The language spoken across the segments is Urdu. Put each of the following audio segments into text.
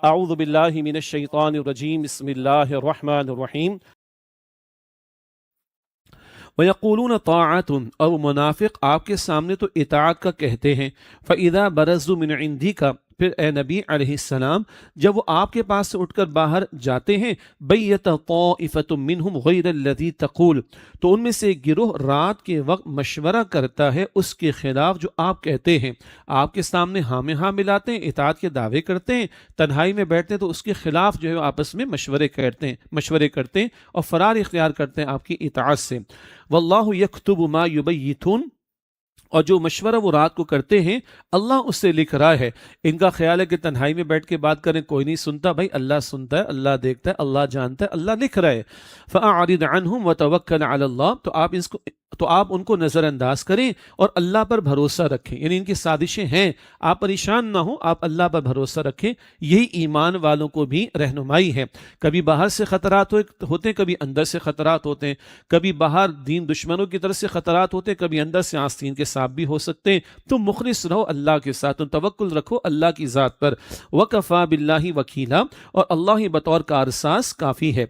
اعوذ باللہ من الشیطان الرجیم بسم اللہ الرحمن الرحیم وَيَقُولُونَ طَاعَةٌ، اور وہ منافق آپ کے سامنے تو اطاعت کا کہتے ہیں، فَإِذَا بَرَزُوا مِنْ عِنْدِكَ، پھر اے نبی علیہ السلام جب وہ آپ کے پاس سے اٹھ کر باہر جاتے ہیں، بَيَّتَ طَائِفَةٌ مِّنْهُمْ غَيْرَ الَّذِي تَقُولُ، تو ان میں سے ایک گروہ رات کے وقت مشورہ کرتا ہے اس کے خلاف جو آپ کہتے ہیں، آپ کے سامنے ہاں میں ہاں ملاتے ہیں، اطاعت کے دعوے کرتے ہیں، تنہائی میں بیٹھتے ہیں تو اس کے خلاف جو ہے آپس میں مشورے کرتے ہیں اور فرار اختیار کرتے ہیں آپ کی اطاعت سے۔ واللہ یکتب ما یبیتون، اور جو مشورہ وہ رات کو کرتے ہیں اللہ اس سے لکھ رہا ہے۔ ان کا خیال ہے کہ تنہائی میں بیٹھ کے بات کریں کوئی نہیں سنتا، بھائی اللہ سنتا ہے، اللہ دیکھتا ہے، اللہ جانتا ہے، اللہ لکھ رہا ہے۔ فَأَعْرِضْ عَنْهُمْ وَتَوَكَّلْ عَلَى اللَّهِ، تو آپ ان کو نظر انداز کریں اور اللہ پر بھروسہ رکھیں، یعنی ان کی سازشیں ہیں، آپ پریشان نہ ہوں، آپ اللہ پر بھروسہ رکھیں، یہی ایمان والوں کو بھی رہنمائی ہے۔ کبھی باہر سے خطرات ہوتے ہیں، کبھی اندر سے خطرات ہوتے ہیں، کبھی باہر دین دشمنوں کی طرف سے خطرات ہوتے ہیں، کبھی اندر سے آستین کے سانپ بھی ہو سکتے ہیں۔ تم مخلص رہو اللہ کے ساتھ، تم توکل رکھو اللہ کی ذات پر۔ وَكَفَى بِاللَّهِ وَكِيلًا، اور اللہ ہی بطور کارساز کافی ہے۔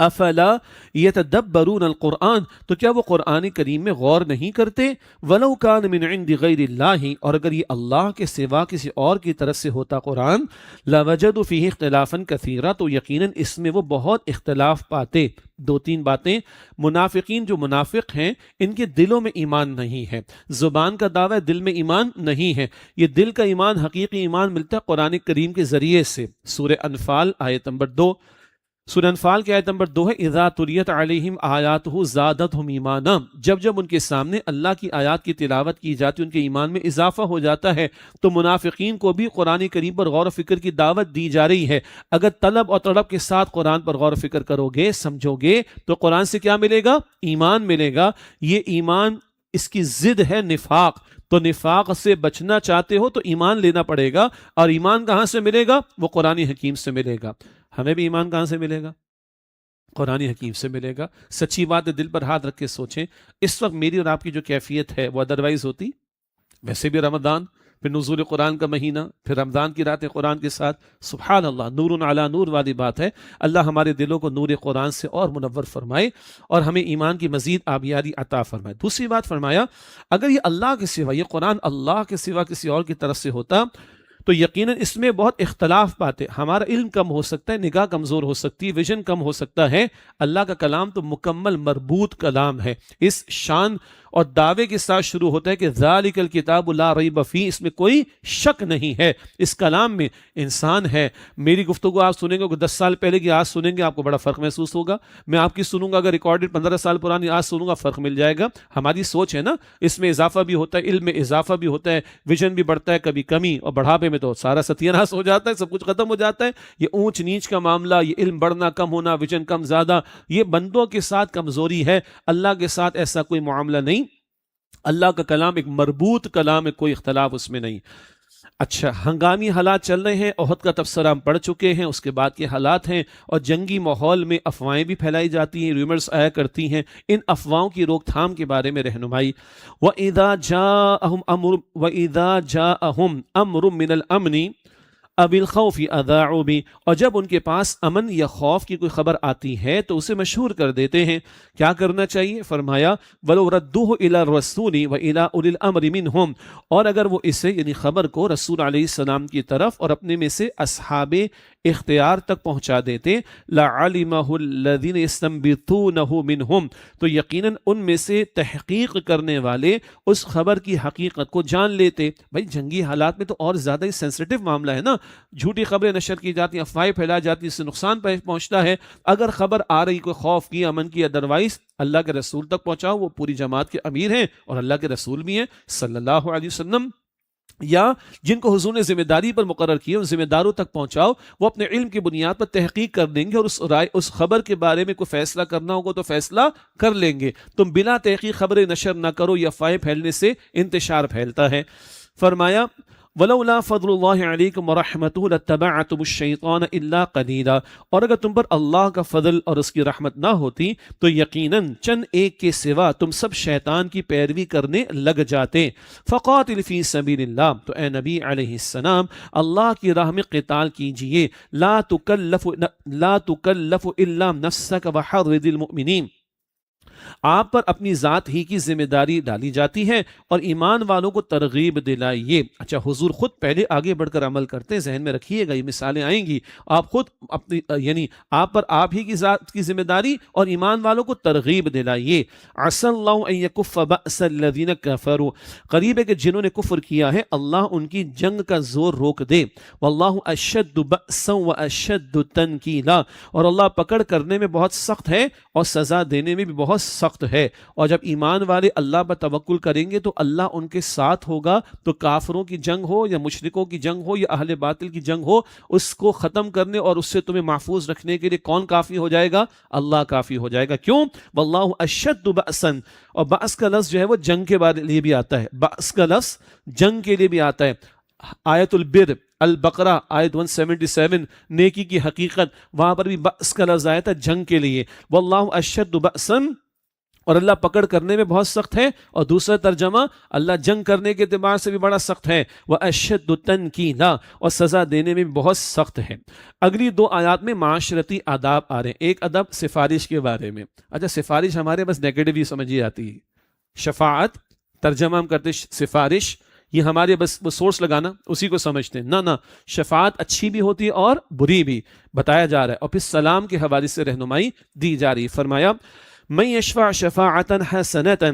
افلا یتدبرون القرآن، تو کیا وہ قرآن کریم میں غور نہیں کرتے؟ ولو کان من عند غیر اللہ، اور اگر یہ اللہ کے سوا کسی اور کی طرف سے ہوتا قرآن، لوجدوا فیہ اختلافا کثیرا، تو یقیناً اس میں وہ بہت اختلاف پاتے۔ دو تین باتیں، منافقین جو منافق ہیں ان کے دلوں میں ایمان نہیں ہے، زبان کا دعویٰ ہے، دل میں ایمان نہیں ہے۔ یہ دل کا ایمان، حقیقی ایمان ملتا ہے قرآن کریم کے ذریعے سے۔ سورہ انفال آیت نمبر 2، سورہ انفال کی آیت نمبر 2 ہے، اذا تلیت علیہم آیاتہ زادتہم ایمانا، جب ان کے سامنے اللہ کی آیات کی تلاوت کی جاتی ان کے ایمان میں اضافہ ہو جاتا ہے۔ تو منافقین کو بھی قرآن کریم پر غور و فکر کی دعوت دی جا رہی ہے۔ اگر طلب اور تڑپ کے ساتھ قرآن پر غور و فکر کرو گے، سمجھو گے، تو قرآن سے کیا ملے گا؟ ایمان ملے گا۔ یہ ایمان، اس کی ضد ہے نفاق، تو نفاق سے بچنا چاہتے ہو تو ایمان لینا پڑے گا، اور ایمان کہاں سے ملے گا؟ وہ قرآن حکیم سے ملے گا۔ ہمیں بھی ایمان کہاں سے ملے گا؟ قرآن حکیم سے ملے گا۔ سچی بات ہے، دل پر ہاتھ رکھ کے سوچیں، اس وقت میری اور آپ کی جو کیفیت ہے وہ ادروائز ہوتی؟ ویسے بھی رمضان، پھر نزول قرآن کا مہینہ، پھر رمضان کی راتیں قرآن کے ساتھ، سبحان اللہ، نور علی نور والی بات ہے۔ اللہ ہمارے دلوں کو نور قرآن سے اور منور فرمائے اور ہمیں ایمان کی مزید آبیاری عطا فرمائے۔ دوسری بات فرمایا، اگر یہ اللہ کے سوا، یہ قرآن اللہ کے سوا کسی اور کی طرف سے ہوتا تو یقیناً اس میں بہت اختلاف پاتے، ہمارا علم کم ہو سکتا ہے، نگاہ کمزور ہو سکتی ہے، ویژن کم ہو سکتا ہے۔ اللہ کا کلام تو مکمل مربوط کلام ہے، اس شان اور دعوے کے ساتھ شروع ہوتا ہے کہ ذالک الکتاب لا ریب فیہ، اس میں کوئی شک نہیں ہے۔ اس کلام میں انسان ہے، میری گفتگو آپ سنیں گے 10 سال پہلے کی آج سنیں گے، آپ کو بڑا فرق محسوس ہوگا۔ میں آپ کی سنوں گا اگر ریکارڈڈ 15 سال پرانی آج سنوں گا، فرق مل جائے گا۔ ہماری سوچ ہے نا، اس میں اضافہ بھی ہوتا ہے، علم میں اضافہ بھی ہوتا ہے، ویژن بھی بڑھتا ہے، کبھی کمی، اور بڑھاپے میں تو سارا ستیہ ناش ہو جاتا ہے، سب کچھ ختم ہو جاتا ہے۔ یہ اونچ نیچ کا معاملہ، یہ علم بڑھنا کم ہونا، ویژن کم زیادہ، یہ بندوں کے ساتھ کمزوری ہے، اللہ کے ساتھ ایسا کوئی معاملہ نہیں۔ اللہ کا کلام ایک مربوط کلام ہے، کوئی اختلاف اس میں نہیں۔ اچھا، ہنگامی حالات چل رہے ہیں، احد کا تبصرہ ہم پڑھ چکے ہیں، اس کے بعد کے حالات ہیں، اور جنگی ماحول میں افواہیں بھی پھیلائی جاتی ہیں، ریومرز آیا کرتی ہیں، ان افواہوں کی روک تھام کے بارے میں رہنمائی۔ وَإِذَا جَاءَهُمْ أَمْرٌ مِّنَ الْأَمْنِ اب الخوف اذاعوا بی، اور جب ان کے پاس امن یا خوف کی کوئی خبر آتی ہے تو اسے مشہور کر دیتے ہیں۔ کیا کرنا چاہیے؟ فرمایا وَلَوْ رَدُّوهُ إِلَى الرَّسُولِ وَإِلَى أُولِي الْأَمْرِ مِنْهُمْ، اور اگر وہ اسے یعنی خبر کو رسول علیہ السلام کی طرف اور اپنے میں سے اصحاب اختیار تک پہنچا دیتے، لَعَلِمَهُ الَّذِينَ يَسْتَنبِطُونَهُ مِنْهُمْ، تو یقیناً ان میں سے تحقیق کرنے والے اس خبر کی حقیقت کو جان لیتے۔ بھائی جنگی حالات میں تو اور زیادہ ہی سینسٹیو معاملہ ہے نا، جھوٹی خبریں نشر کی جاتی ہیں، افواہیں پھیلائی جاتی ہیں، اس سے نقصان پہنچتا ہے۔ اگر خبر آ رہی کوئی خوف کی، امن کی، ادروائز، اللہ کے رسول تک پہنچاؤ، وہ پوری جماعت کے امیر ہیں اور اللہ کے رسول بھی ہیں صلی اللہ علیہ وسلم، یا جن کو حضور نے ذمہ داری پر مقرر کیے ان ذمہ داروں تک پہنچاؤ، وہ اپنے علم کی بنیاد پر تحقیق کر دیں گے اور اس خبر کے بارے میں کوئی فیصلہ کرنا ہوگا تو فیصلہ کر لیں گے۔ تم بلا تحقیق خبریں نشر نہ کرو، یا افواہیں پھیلنے سے انتشار پھیلتا ہے۔ فرمایا وَلَوْلَا فَضْلُ اللَّهِ عَلَيْكُمْ وَرَحْمَتُهُ لَاتَّبَعْتُمُ الشَّيْطَانَ إِلَّا قَلِيلًا، اور اگر تم پر اللہ کا فضل اور اس کی رحمت نہ ہوتی تو یقیناً چند ایک کے سوا تم سب شیطان کی پیروی کرنے لگ جاتے۔ فَقَاتِلْ فِي سَبِيلِ اللَّهِ، تو اے نبی علیہ السلام اللہ کی راہ میں قتال کیجئے۔ لا تکلف الا نفسك وحرض المؤمنین، آپ پر اپنی ذات ہی کی ذمہ داری ڈالی جاتی ہے اور ایمان والوں کو ترغیب دلائیے۔ اچھا، حضور خود پہلے آگے بڑھ کر عمل کرتے ہیں، ذہن میں رکھیے گا، یہ مثالیں آئیں گی۔ آپ خود اپنی یعنی آپ پر آپ ہی کی ذات کی ذمہ داری اور ایمان والوں کو ترغیب دلائیے۔ عسى اللہ ان يكف بأس الذين كفروا، قریب ہے کہ جنہوں نے کفر کیا ہے اللہ ان کی جنگ کا زور روک دے۔ واللہ اشد بأسا واشد تنکیلا، اور اللہ پکڑ کرنے میں بہت سخت ہے اور سزا دینے میں بھی بہت سخت ہے۔ اور جب ایمان والے اللہ پر توکل کریں گے تو اللہ ان کے ساتھ ہوگا، تو کافروں کی جنگ ہو یا مشرکوں کی جنگ ہو یا اہل باطل کی جنگ ہو، اس کو ختم کرنے اور اس سے تمہیں محفوظ رکھنے کے لیے کون کافی ہو جائے گا؟ اللہ کافی ہو جائے گا۔ کیوں؟ واللہ اشد بأسا، اور بأس کا لفظ جو ہے وہ جنگ کے لیے بھی آتا ہے، بأس کا لفظ جنگ کے لیے بھی آتا ہے۔ آیت البر البقرہ آیت 177 نیکی کی حقیقت، وہاں پر بھی بأس کا لفظ آیا تھا جنگ کے لیے۔ واللہ اشد بأسا، اور اللہ پکڑ کرنے میں بہت سخت ہے، اور دوسرا ترجمہ اللہ جنگ کرنے کے اعتبار سے بھی بڑا سخت ہے، وَأَشَدُّ تَنْكِيلًا، اور سزا دینے میں بھی بہت سخت ہے۔ اگلی دو آیات میں معاشرتی آداب آ رہے ہیں۔ ایک ادب سفارش کے بارے میں۔ اچھا، سفارش ہمارے بس نیگیٹو ہی سمجھی آتی ہے، شفاعت ترجمہ ہم کرتے سفارش، یہ ہمارے بس وہ سورس لگانا اسی کو سمجھتے ہیں۔ نہ شفاعت اچھی بھی ہوتی ہے اور بری بھی، بتایا جا رہا ہے، اور پھر سلام کے حوالے سے رہنمائی دی جا رہی ہے۔ فرمایا من یشفع شفاعتا حسنتا،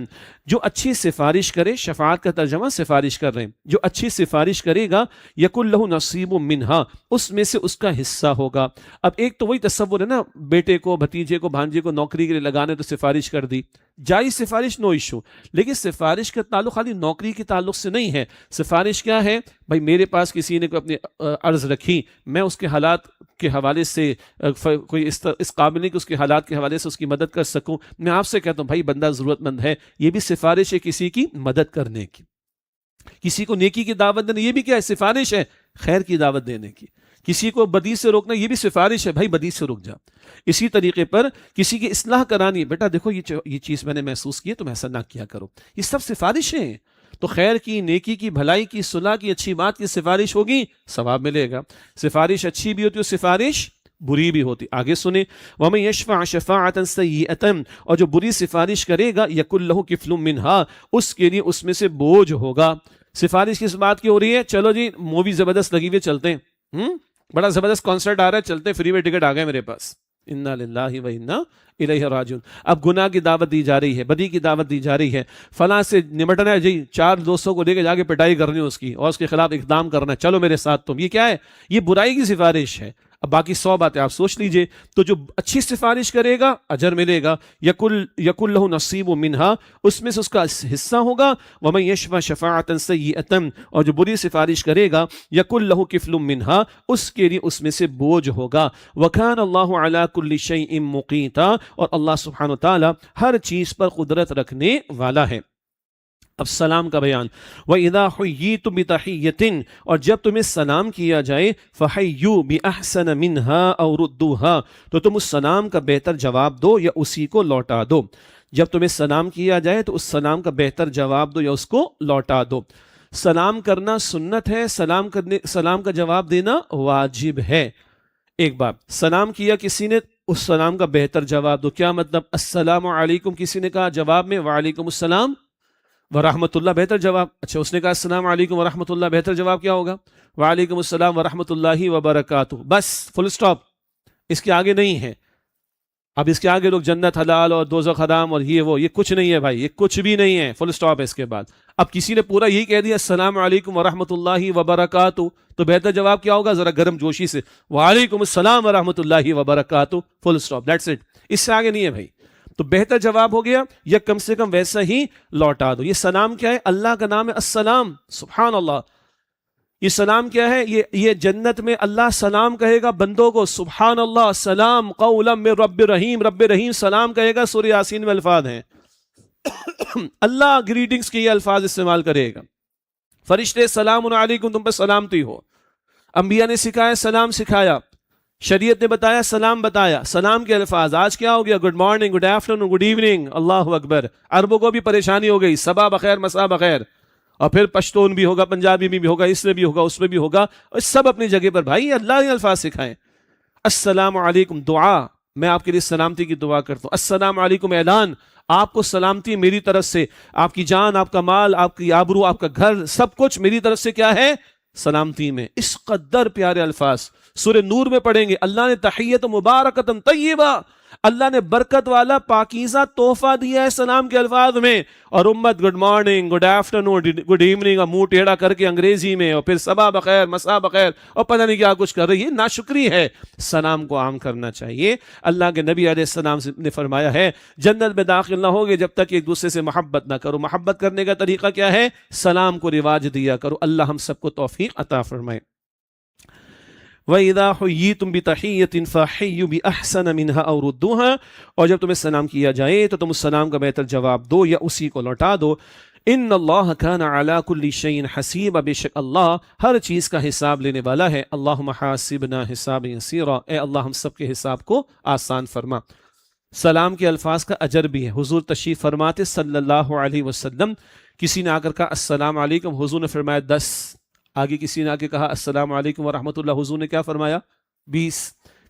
جو اچھی سفارش کرے، شفاعت کا ترجمہ سفارش کر رہے ہیں، جو اچھی سفارش کرے گا یکن لہ نصیب منہا، اس میں سے اس کا حصہ ہوگا۔ اب ایک تو وہی تصور ہے نا، بیٹے کو، بھتیجے کو، بھانجے کو نوکری کے لیے لگانے تو سفارش کر دی، جائز سفارش، نو ایشو۔ لیکن سفارش کا تعلق خالی نوکری کے تعلق سے نہیں ہے۔ سفارش کیا ہے؟ بھائی میرے پاس کسی نے اپنی عرض رکھی، میں اس کے حالات کے حوالے سے کوئی اس قابل نہیں کہ اس کے حالات کے حوالے سے اس کی مدد کر سکوں، میں آپ سے کہتا ہوں بھائی بندہ ضرورت مند ہے، یہ بھی سفارش ہے کسی کی مدد کرنے کی۔ کسی کو نیکی کی دعوت دینا، یہ بھی کیا ہے؟ سفارش ہے خیر کی دعوت دینے کی۔ کسی کو بدی سے روکنا، یہ بھی سفارش ہے، بھائی بدی سے رک جا۔ اسی طریقے پر کسی کی اصلاح کرانی، بیٹا دیکھو یہ چیز میں نے محسوس کی ہے، تم ایسا نہ کیا کرو، یہ سب سفارشیں ہیں۔ تو خیر کی، نیکی کی، بھلائی کی، صلح کی، اچھی بات کی سفارش ہوگی، ثواب ملے گا۔ سفارش اچھی بھی ہوتی ہے، سفارش بری بھی ہوتی۔ آگے سنیں، وَمَن يَشْفَعْ شَفَاعَةً سَيِّئَةً، اور جو بری سفارش کرے گا یَكُن لَهُ كِفْلٌ مِّنْهَا، اس کے لیے اس میں سے بوجھ ہوگا۔ سفارش کس بات کی ہو رہی ہے؟ چلو جی مووی زبردست لگی ہوئی، چلتے ہیں، بڑا زبردست کانسرٹ آ رہا ہے، چلتے، فری میں ٹکٹ آ گئے میرے پاس، انا للہ و انا الیہ راجعون۔ اب گناہ کی دعوت دی جا رہی ہے، بدی کی دعوت دی جا رہی ہے، فلاں سے نمٹنا ہے جی، 4 دوستوں کو لے کے جا کے پٹائی کرنی ہے اس کی، اور اس کے خلاف اقدام کرنا ہے، چلو میرے ساتھ تم۔ یہ کیا ہے؟ یہ برائی کی سفارش ہے۔ اب باقی 100 باتیں آپ سوچ لیجئے۔ تو جو اچھی سفارش کرے گا اجر ملے گا، یکن لہ نصیب منہا، اس میں سے اس کا حصہ ہوگا۔ ومن یشفع شفاعتا سیئتا، اور جو بری سفارش کرے گا یکن لہ کفل منہا، اس کے لیے اس میں سے بوجھ ہوگا۔ وکان اللہ علی کل شیء مقیتا، اور اللہ سبحانہ وتعالی ہر چیز پر قدرت رکھنے والا ہے۔ اب سلام کا بیان، وَإِذَا حُيِّيتُم بِتَحِيَّةٍ، اور جب تمہیں سلام کیا جائے، فَحَيُّوا بِأَحْسَنَ مِنْهَا أَوْ رُدُّوهَا، تو تم اس سلام کا بہتر جواب دو یا اسی کو لوٹا دو۔ جب تمہیں سلام کیا جائے تو اس سلام کا بہتر جواب دو یا اس کو لوٹا دو۔ سلام کرنا سنت ہے، سلام کا جواب دینا واجب ہے۔ ایک بار سلام کیا کسی نے، اس سلام کا بہتر جواب دو۔ کیا مطلب؟ السلام علیکم کسی نے کہا، جواب میں وعلیکم السلام ورحمۃ اللہ، بہتر جواب۔ اچھا اس نے کہا السلام علیکم ورحمۃ اللہ، بہتر جواب کیا ہوگا؟ وعلیکم السلام ورحمۃ اللہ وبرکاتہ، بس فل سٹاپ، اس کے آگے نہیں ہے۔ اب اس کے آگے لوگ جنت حلال اور دوزخ حرام اور یہ کچھ نہیں ہے بھائی، یہ کچھ بھی نہیں ہے، فل سٹاپ ہے اس کے بعد۔ اب کسی نے پورا یہی کہہ دیا السلام علیکم ورحمۃ اللہ وبرکاتہ، تو بہتر جواب کیا ہوگا؟ ذرا گرم جوشی سے وعلیکم السلام ورحمۃ اللہ وبرکاتہ، فل سٹاپ، دیٹس اٹ، اس سے آگے نہیں ہے بھائی۔ تو بہتر جواب ہو گیا، یا کم سے کم ویسا ہی لوٹا دو۔ یہ سلام کیا ہے؟ اللہ کا نام ہے السلام، سبحان اللہ۔ یہ سلام کیا ہے؟ یہ جنت میں اللہ سلام کہے گا بندوں کو، سبحان اللہ، سلام قولا من رب رحیم، رب رحیم سلام کہے گا، سورہ یاسین میں الفاظ ہیں۔ اللہ گریٹنگز کے یہ الفاظ استعمال کرے گا۔ فرشتے سلام علیکم تم پر سلامتی ہو. انبیاء نے سکھایا سلام سکھایا, شریعت نے بتایا سلام بتایا. سلام کے الفاظ آج کیا ہو گیا؟ Good morning, good afternoon, good evening. اللہ اکبر. عربوں کو بھی پریشانی ہو گئی, صباح بخیر مساء بخیر. اور پھر پشتون بھی ہوگا, پنجابی میں بھی ہوگا, اس میں بھی ہوگا, اس میں بھی ہوگا, اور سب اپنی جگہ پر. بھائی اللہ نے الفاظ سکھائے. السلام علیکم دعا, میں آپ کے لیے سلامتی کی دعا کرتا ہوں. السلام علیکم اعلان, آپ کو سلامتی میری طرف سے. آپ کی جان, آپ کا مال, آپ کی آبرو, آپ کا گھر, سب کچھ میری طرف سے کیا ہے؟ سلامتی میں. اس قدر پیارے الفاظ سورہ نور میں پڑھیں گے. اللہ نے تحیت مبارکۃ طیبہ, اللہ نے برکت والا پاکیزہ تحفہ دیا ہے سلام کے الفاظ میں. اور امت good morning, good afternoon, good evening اور منہ ٹیڑھا کر کے انگریزی میں, اور پھر صباح بخیر مساء بخیر, اور پتہ نہیں کیا کچھ کر رہی ہے. ناشکری ہے. سلام کو عام کرنا چاہیے. اللہ کے نبی علیہ السلام نے فرمایا ہے جنت میں داخل نہ ہوگے جب تک ایک دوسرے سے محبت نہ کرو. محبت کرنے کا طریقہ کیا ہے؟ سلام کو رواج دیا کرو. اللہ ہم سب کو توفیق عطا فرمائے. وَإِذَا حُيِّيتُم بِتَحِيَّةٍ فَحَيُّوا بِأَحْسَنَ مِنْهَا أَوْ رُدُّوهَا, اور جب تمہیں سلام کیا جائے تو تم اس سلام کا بہتر جواب دو یا اسی کو لوٹا دو. ان اللہ کان علی کل شیء حسیبا, بے شک اللہ ہر چیز کا حساب لینے والا ہے. اللہم حاسبنا حسابا یسیرا, اے اللہ ہم سب کے حساب کو آسان فرما. سلام کے الفاظ کا اجر بھی ہے. حضور تشریف فرماتے صلی اللہ علیہ وسلم, کسی نے آ کر کہا السلام علیکم, حضور نے فرمایا 10. آگے کسی نے آگے کہا السلام علیکم ورحمۃ اللہ, حضور نے کیا فرمایا؟ 20.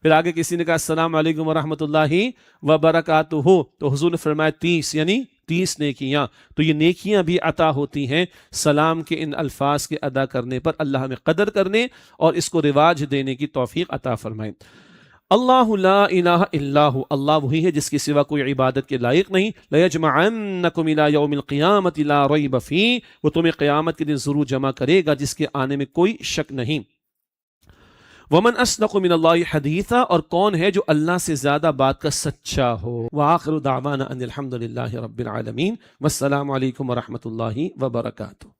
پھر آگے کسی نے کہا السلام علیکم ورحمۃ اللہ وبرکاتہ, تو حضور نے فرمایا 30, یعنی 30 نیکیاں. تو یہ نیکیاں بھی عطا ہوتی ہیں سلام کے ان الفاظ کے ادا کرنے پر. اللہ ہمیں قدر کرنے اور اس کو رواج دینے کی توفیق عطا فرمائے. اللہ لا الہ الا ہو, اللہ وہی ہے جس کے سوا کوئی عبادت کے لائق نہیں. لیجمعنکم الی یوم القیامۃ لا ریب فیہ, وہ تمہیں قیامت کے دن ضرور جمع کرے گا جس کے آنے میں کوئی شک نہیں. ومن اصدق من اللہ حدیثا, اور کون ہے جو اللہ سے زیادہ بات کا سچا ہو. وآخر دعوانا ان الحمد للہ رب العالمین, والسلام علیکم ورحمۃ اللہ وبرکاتہ.